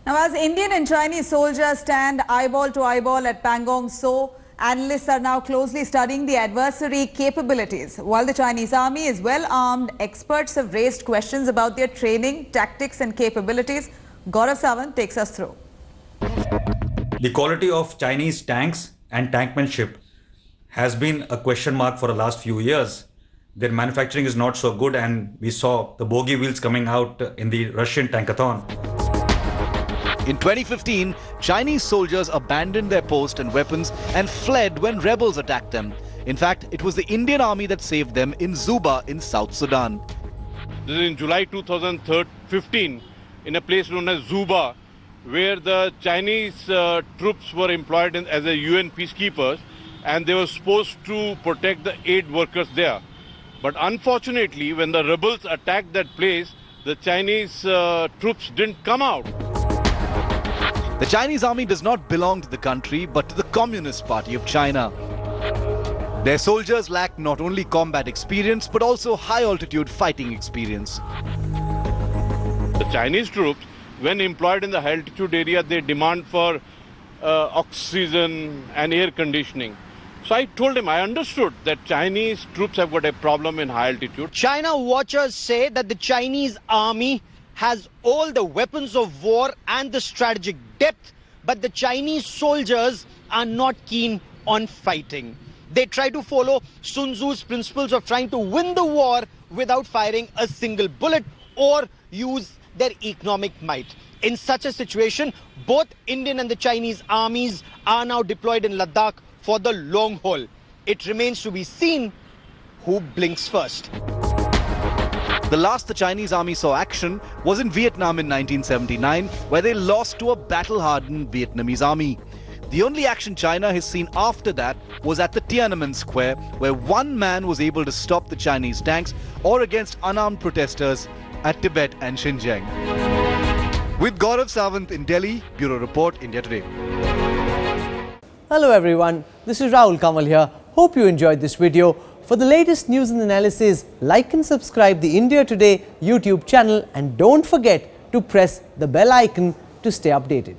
Now, as Indian and Chinese soldiers stand eyeball to eyeball at Pangong So, analysts are now closely studying the adversary capabilities. While the Chinese army is well armed, experts have raised questions about their training, tactics and capabilities. Gaurav Sawant takes us through. The quality of Chinese tanks and tankmanship has been a question mark for the last few years. Their manufacturing is not so good, and we saw the bogie wheels coming out in the Russian tankathon. In 2015, Chinese soldiers abandoned their post and weapons and fled when rebels attacked them. In fact, it was the Indian army that saved them in Zuba in South Sudan. This is in July 2015 in a place known as Zuba, where the Chinese troops were employed as a UN peacekeepers, and they were supposed to protect the aid workers there. But unfortunately, when the rebels attacked that place, the Chinese troops didn't come out. The Chinese army does not belong to the country, but to the Communist Party of China. Their soldiers lack not only combat experience, but also high-altitude fighting experience. The Chinese troops, when employed in the high-altitude area, they demand for oxygen and air conditioning. So I told him, I understood that Chinese troops have got a problem in high altitude. China watchers say that the Chinese army has all the weapons of war and the strategic depth, but the Chinese soldiers are not keen on fighting. They try to follow Sun Tzu's principles of trying to win the war without firing a single bullet or use their economic might. In such a situation, both Indian and the Chinese armies are now deployed in Ladakh for the long haul. It remains to be seen who blinks first. The last the Chinese army saw action was in Vietnam in 1979, where they lost to a battle-hardened Vietnamese army. The only action China has seen after that was at the Tiananmen Square, where one man was able to stop the Chinese tanks or against unarmed protesters at Tibet and Xinjiang. With Gaurav Sawant in Delhi, Bureau Report, India Today. Hello everyone, this is Rahul Kamal here. Hope you enjoyed this video. For the latest news and analysis, like and subscribe the India Today YouTube channel, and don't forget to press the bell icon to stay updated.